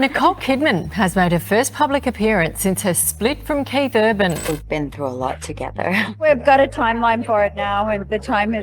Nicole Kidman has made her first public appearance since her split from Keith Urban. We've been through a lot together. We've got a timeline for it now, and the time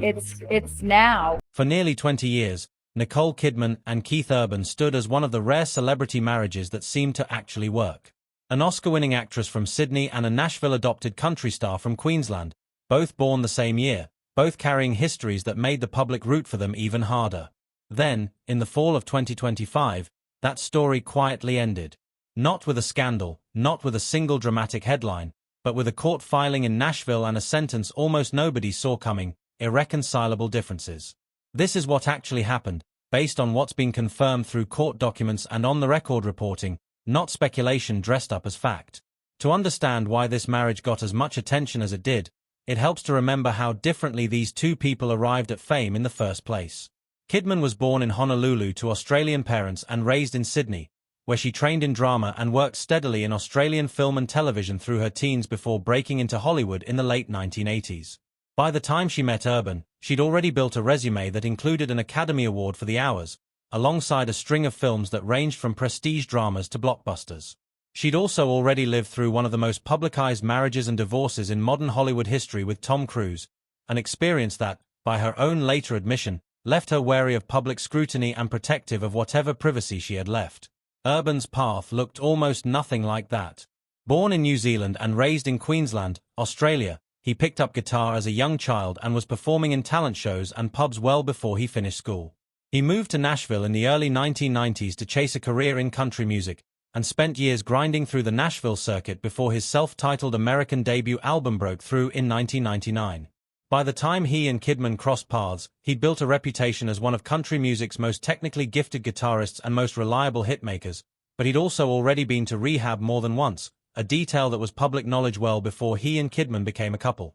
it's now. For nearly 20 years, Nicole Kidman and Keith Urban stood as one of the rare celebrity marriages that seemed to actually work. An Oscar-winning actress from Sydney and a Nashville-adopted country star from Queensland, both born the same year, both carrying histories that made the public root for them even harder. Then, in the fall of 2025, that story quietly ended. Not with a scandal, not with a single dramatic headline, but with a court filing in Nashville and a sentence almost nobody saw coming: irreconcilable differences. This is what actually happened, based on what's been confirmed through court documents and on-the-record reporting, not speculation dressed up as fact. To understand why this marriage got as much attention as it did, it helps to remember how differently these two people arrived at fame in the first place. Kidman was born in Honolulu to Australian parents and raised in Sydney, where she trained in drama and worked steadily in Australian film and television through her teens before breaking into Hollywood in the late 1980s. By the time she met Urban, she'd already built a resume that included an Academy Award for The Hours, alongside a string of films that ranged from prestige dramas to blockbusters. She'd also already lived through one of the most publicized marriages and divorces in modern Hollywood history with Tom Cruise, an experience that, by her own later admission, left her wary of public scrutiny and protective of whatever privacy she had left. Urban's path looked almost nothing like that. Born in New Zealand and raised in Queensland, Australia, he picked up guitar as a young child and was performing in talent shows and pubs well before he finished school. He moved to Nashville in the early 1990s to chase a career in country music, and spent years grinding through the Nashville circuit before his self-titled American debut album broke through in 1999. By the time he and Kidman crossed paths, he'd built a reputation as one of country music's most technically gifted guitarists and most reliable hitmakers, but he'd also already been to rehab more than once, a detail that was public knowledge well before he and Kidman became a couple.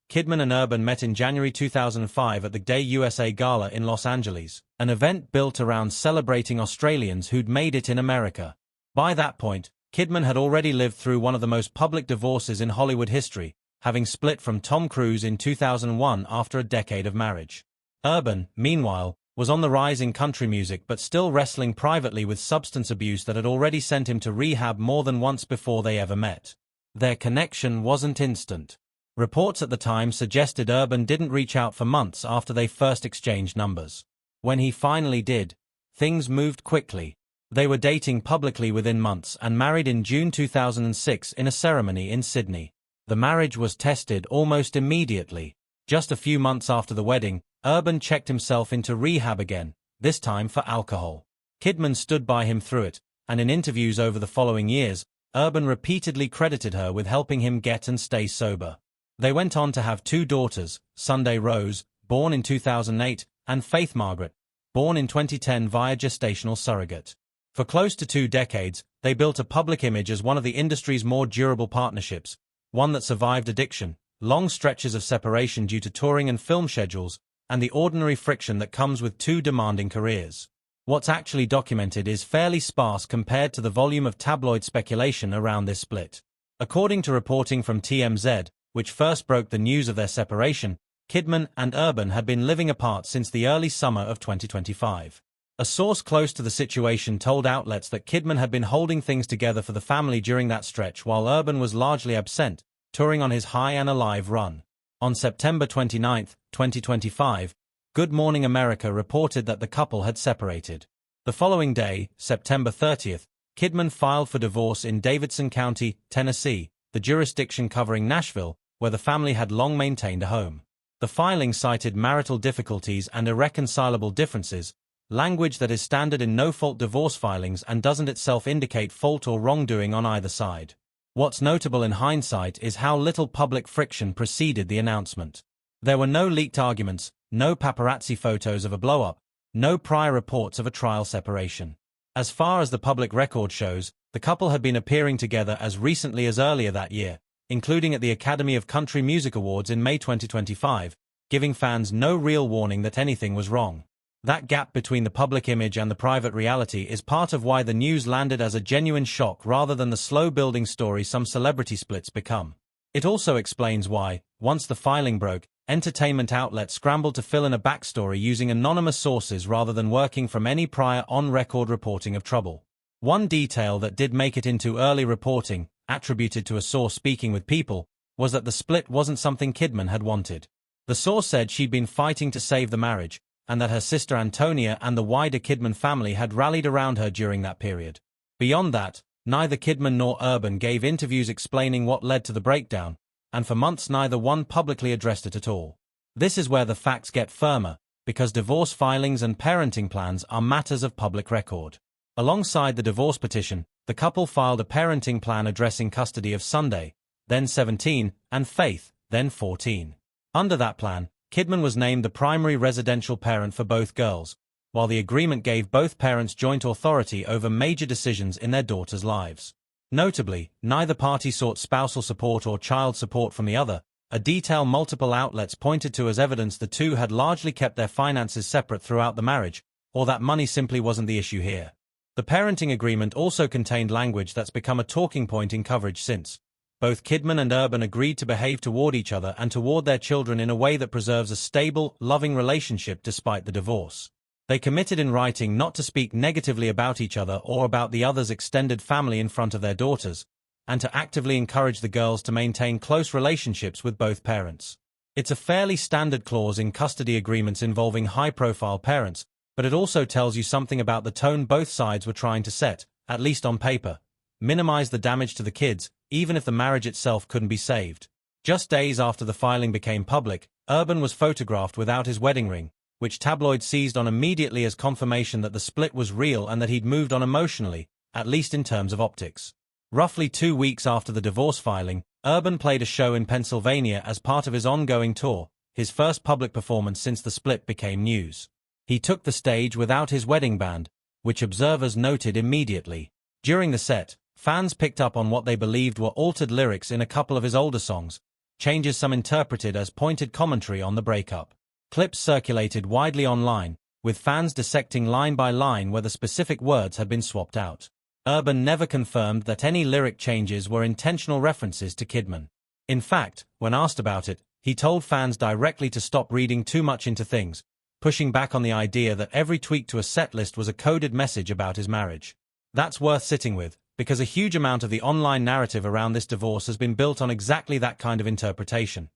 Kidman and Urban met in January 2005 at the Day USA Gala in Los Angeles, an event built around celebrating Australians who'd made it in America. By that point, Kidman had already lived through one of the most public divorces in Hollywood history, having split from Tom Cruise in 2001 after a decade of marriage. Urban, meanwhile, was on the rise in country music but still wrestling privately with substance abuse that had already sent him to rehab more than once before they ever met. Their connection wasn't instant. Reports at the time suggested Urban didn't reach out for months after they first exchanged numbers. When he finally did, things moved quickly. They were dating publicly within months and married in June 2006 in a ceremony in Sydney. The marriage was tested almost immediately. Just a few months after the wedding, Urban checked himself into rehab again, this time for alcohol. Kidman stood by him through it, and in interviews over the following years, Urban repeatedly credited her with helping him get and stay sober. They went on to have two daughters, Sunday Rose, born in 2008, and Faith Margaret, born in 2010 via gestational surrogate. For close to 2 decades, they built a public image as one of the industry's more durable partnerships, one that survived addiction, long stretches of separation due to touring and film schedules, and the ordinary friction that comes with two demanding careers. What's actually documented is fairly sparse compared to the volume of tabloid speculation around this split. According to reporting from TMZ, which first broke the news of their separation, Kidman and Urban had been living apart since the early summer of 2025. A source close to the situation told outlets that Kidman had been holding things together for the family during that stretch while Urban was largely absent, touring on his High and Alive run. On September 29, 2025, Good Morning America reported that the couple had separated. The following day, September 30th, Kidman filed for divorce in Davidson County, Tennessee, the jurisdiction covering Nashville, where the family had long maintained a home. The filing cited marital difficulties and irreconcilable differences, language that is standard in no-fault divorce filings and doesn't itself indicate fault or wrongdoing on either side. What's notable in hindsight is how little public friction preceded the announcement. There were no leaked arguments, no paparazzi photos of a blow-up, no prior reports of a trial separation. As far as the public record shows, the couple had been appearing together as recently as earlier that year, including at the Academy of Country Music Awards in May 2025, giving fans no real warning that anything was wrong. That gap between the public image and the private reality is part of why the news landed as a genuine shock rather than the slow-building story some celebrity splits become. It also explains why, once the filing broke, entertainment outlets scrambled to fill in a backstory using anonymous sources rather than working from any prior on-record reporting of trouble. One detail that did make it into early reporting, attributed to a source speaking with People, was that the split wasn't something Kidman had wanted. The source said she'd been fighting to save the marriage, and that her sister Antonia and the wider Kidman family had rallied around her during that period. Beyond that, neither Kidman nor Urban gave interviews explaining what led to the breakdown, and for months neither one publicly addressed it at all. This is where the facts get firmer, because divorce filings and parenting plans are matters of public record. Alongside the divorce petition, the couple filed a parenting plan addressing custody of Sunday, then 17, and Faith, then 14. Under that plan, Kidman was named the primary residential parent for both girls, while the agreement gave both parents joint authority over major decisions in their daughters' lives. Notably, neither party sought spousal support or child support from the other, a detail multiple outlets pointed to as evidence the two had largely kept their finances separate throughout the marriage, or that money simply wasn't the issue here. The parenting agreement also contained language that's become a talking point in coverage since. Both Kidman and Urban agreed to behave toward each other and toward their children in a way that preserves a stable, loving relationship despite the divorce. They committed in writing not to speak negatively about each other or about the other's extended family in front of their daughters, and to actively encourage the girls to maintain close relationships with both parents. It's a fairly standard clause in custody agreements involving high-profile parents, but it also tells you something about the tone both sides were trying to set, at least on paper. Minimize the damage to the kids, even if the marriage itself couldn't be saved. Just days after the filing became public, Urban was photographed without his wedding ring, which tabloids seized on immediately as confirmation that the split was real and that he'd moved on emotionally, at least in terms of optics. Roughly 2 weeks after the divorce filing, Urban played a show in Pennsylvania as part of his ongoing tour, his first public performance since the split became news. He took the stage without his wedding band, which observers noted immediately. During the set, fans picked up on what they believed were altered lyrics in a couple of his older songs, changes some interpreted as pointed commentary on the breakup. Clips circulated widely online, with fans dissecting line by line where the specific words had been swapped out. Urban never confirmed that any lyric changes were intentional references to Kidman. In fact, when asked about it, he told fans directly to stop reading too much into things, pushing back on the idea that every tweak to a setlist was a coded message about his marriage. That's worth sitting with, because a huge amount of the online narrative around this divorce has been built on exactly that kind of interpretation.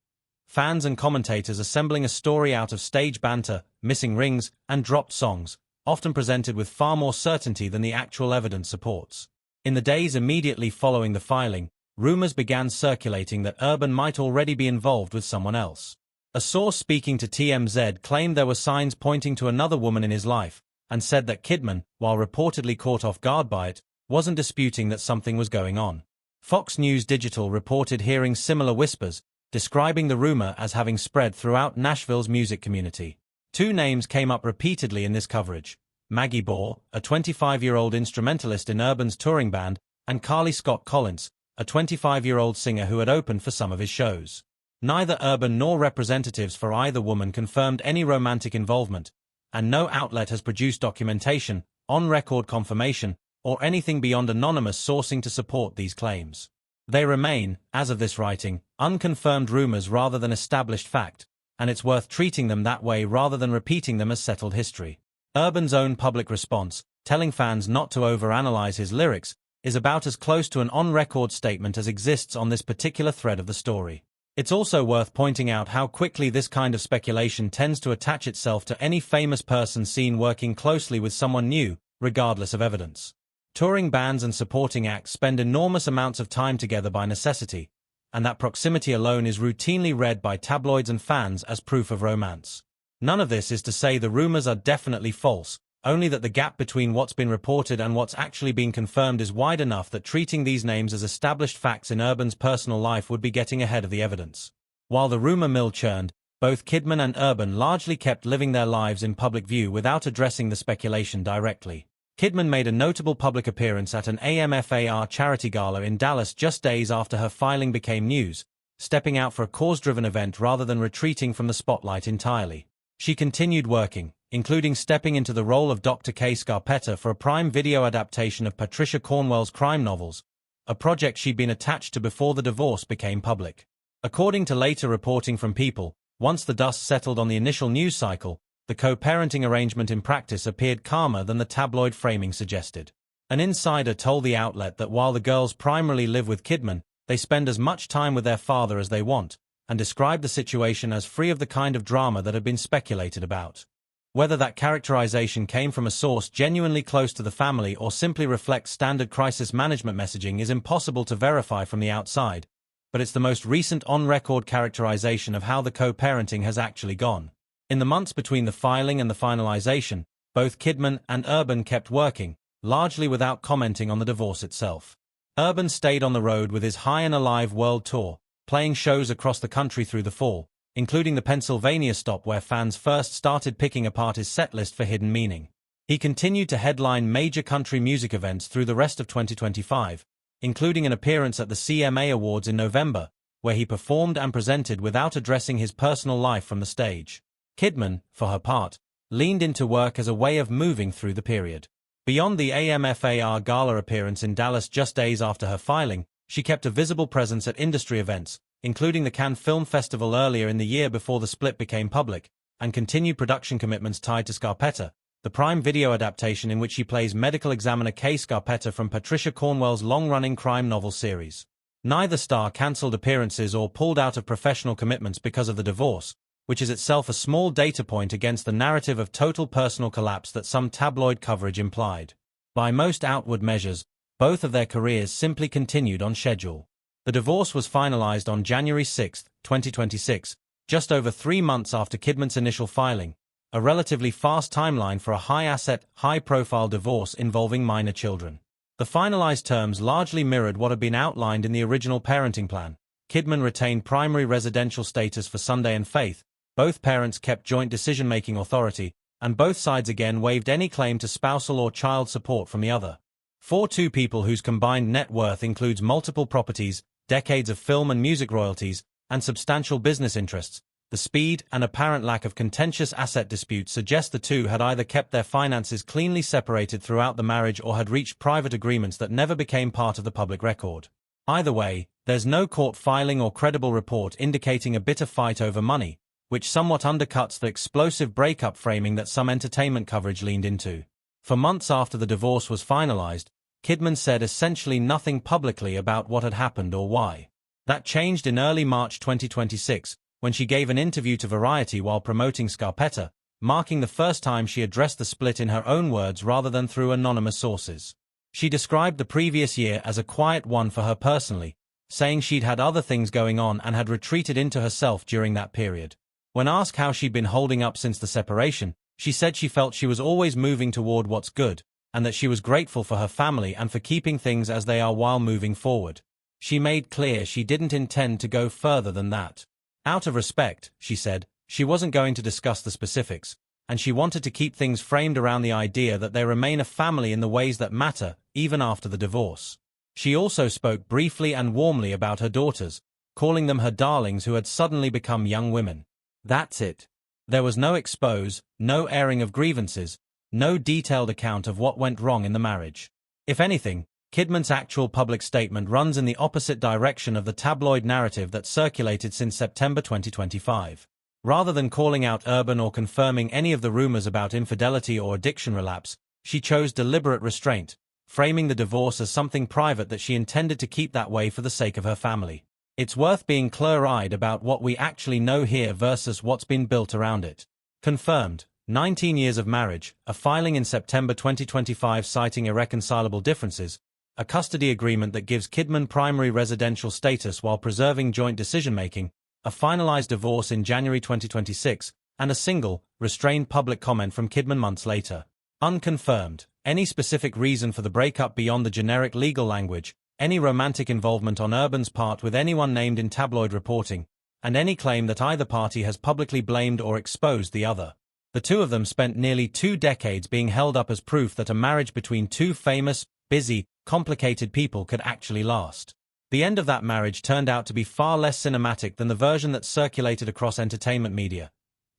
Fans and commentators assembling a story out of stage banter, missing rings, and dropped songs, often presented with far more certainty than the actual evidence supports. In the days immediately following the filing, rumors began circulating that Urban might already be involved with someone else. A source speaking to TMZ claimed there were signs pointing to another woman in his life, and said that Kidman, while reportedly caught off guard by it, wasn't disputing that something was going on. Fox News Digital reported hearing similar whispers, describing the rumor as having spread throughout Nashville's music community. Two names came up repeatedly in this coverage: Maggie Bohr, a 25-year-old instrumentalist in Urban's touring band, and Carly Scott Collins, a 25-year-old singer who had opened for some of his shows. Neither Urban nor representatives for either woman confirmed any romantic involvement, and no outlet has produced documentation, on-record confirmation, or anything beyond anonymous sourcing to support these claims. They remain, as of this writing, unconfirmed rumors rather than established fact, and it's worth treating them that way rather than repeating them as settled history. Urban's own public response, telling fans not to overanalyze his lyrics, is about as close to an on-record statement as exists on this particular thread of the story. It's also worth pointing out how quickly this kind of speculation tends to attach itself to any famous person seen working closely with someone new, regardless of evidence. Touring bands and supporting acts spend enormous amounts of time together by necessity, and that proximity alone is routinely read by tabloids and fans as proof of romance. None of this is to say the rumors are definitely false, only that the gap between what's been reported and what's actually been confirmed is wide enough that treating these names as established facts in Urban's personal life would be getting ahead of the evidence. While the rumor mill churned, both Kidman and Urban largely kept living their lives in public view without addressing the speculation directly. Kidman made a notable public appearance at an AMFAR charity gala in Dallas just days after her filing became news, stepping out for a cause-driven event rather than retreating from the spotlight entirely. She continued working, including stepping into the role of Dr. Kay Scarpetta for a Prime Video adaptation of Patricia Cornwell's crime novels, a project she'd been attached to before the divorce became public. According to later reporting from People, Once the dust settled on the initial news cycle, the co-parenting arrangement in practice appeared calmer than the tabloid framing suggested. An insider told the outlet that while the girls primarily live with Kidman, they spend as much time with their father as they want, and described the situation as free of the kind of drama that had been speculated about. Whether that characterization came from a source genuinely close to the family or simply reflects standard crisis management messaging is impossible to verify from the outside, but it's the most recent on-record characterization of how the co-parenting has actually gone. In the months between the filing and the finalization, both Kidman and Urban kept working, largely without commenting on the divorce itself. Urban stayed on the road with his High and Alive world tour, playing shows across the country through the fall, including the Pennsylvania stop where fans first started picking apart his setlist for Hidden Meaning. He continued to headline major country music events through the rest of 2025, including an appearance at the CMA Awards in November, where he performed and presented without addressing his personal life from the stage. Kidman, for her part, leaned into work as a way of moving through the period. Beyond the AMFAR gala appearance in Dallas just days after her filing, she kept a visible presence at industry events, including the Cannes Film Festival earlier in the year before the split became public, and continued production commitments tied to Scarpetta, the Prime Video adaptation in which she plays medical examiner Kay Scarpetta from Patricia Cornwell's long-running crime novel series. Neither star cancelled appearances or pulled out of professional commitments because of the divorce, which is itself a small data point against the narrative of total personal collapse that some tabloid coverage implied. By most outward measures, both of their careers simply continued on schedule. The divorce was finalized on January 6, 2026, just over 3 months after Kidman's initial filing, a relatively fast timeline for a high-asset, high-profile divorce involving minor children. The finalized terms largely mirrored what had been outlined in the original parenting plan. Kidman retained primary residential status for Sunday and Faith, both parents kept joint decision-making authority, and both sides again waived any claim to spousal or child support from the other. For two people whose combined net worth includes multiple properties, decades of film and music royalties, and substantial business interests, the speed and apparent lack of contentious asset disputes suggest the two had either kept their finances cleanly separated throughout the marriage or had reached private agreements that never became part of the public record. Either way, there's no court filing or credible report indicating a bitter fight over money, which somewhat undercuts the explosive breakup framing that some entertainment coverage leaned into. For months after the divorce was finalized, Kidman said essentially nothing publicly about what had happened or why. That changed in early March 2026, when she gave an interview to Variety while promoting Scarpetta, marking the first time she addressed the split in her own words rather than through anonymous sources. She described the previous year as a quiet one for her personally, saying she'd had other things going on and had retreated into herself during that period. When asked how she'd been holding up since the separation, she said she felt she was always moving toward what's good, and that she was grateful for her family and for keeping things as they are while moving forward. She made clear she didn't intend to go further than that. Out of respect, she said, she wasn't going to discuss the specifics, and she wanted to keep things framed around the idea that they remain a family in the ways that matter, even after the divorce. She also spoke briefly and warmly about her daughters, calling them her darlings who had suddenly become young women. That's it. There was no expose, no airing of grievances, no detailed account of what went wrong in the marriage. If anything, Kidman's actual public statement runs in the opposite direction of the tabloid narrative that circulated since September 2025. Rather than calling out Urban or confirming any of the rumors about infidelity or addiction relapse, she chose deliberate restraint, framing the divorce as something private that she intended to keep that way for the sake of her family. It's worth being clear-eyed about what we actually know here versus what's been built around it. Confirmed. 19 years of marriage, a filing in September 2025 citing irreconcilable differences, a custody agreement that gives Kidman primary residential status while preserving joint decision-making, a finalized divorce in January 2026, and a single, restrained public comment from Kidman months later. Unconfirmed. Any specific reason for the breakup beyond the generic legal language, any romantic involvement on Urban's part with anyone named in tabloid reporting, and any claim that either party has publicly blamed or exposed the other. The two of them spent nearly 2 decades being held up as proof that a marriage between two famous, busy, complicated people could actually last. The end of that marriage turned out to be far less cinematic than the version that circulated across entertainment media.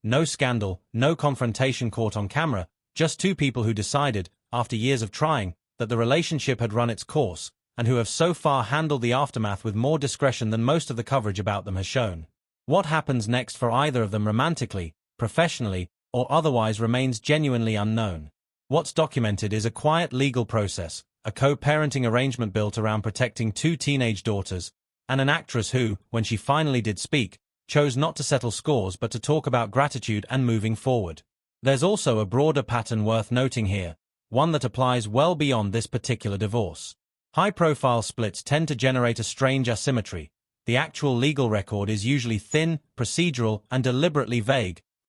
No scandal, no confrontation caught on camera, just two people who decided, after years of trying, that the relationship had run its course, and who have so far handled the aftermath with more discretion than most of the coverage about them has shown. What happens next for either of them romantically, professionally, or otherwise remains genuinely unknown. What's documented is a quiet legal process, a co-parenting arrangement built around protecting two teenage daughters, and an actress who, when she finally did speak, chose not to settle scores but to talk about gratitude and moving forward. There's also a broader pattern worth noting here, one that applies well beyond this particular divorce. High-profile splits tend to generate a strange asymmetry. The actual legal record is usually thin, procedural, and deliberately vague,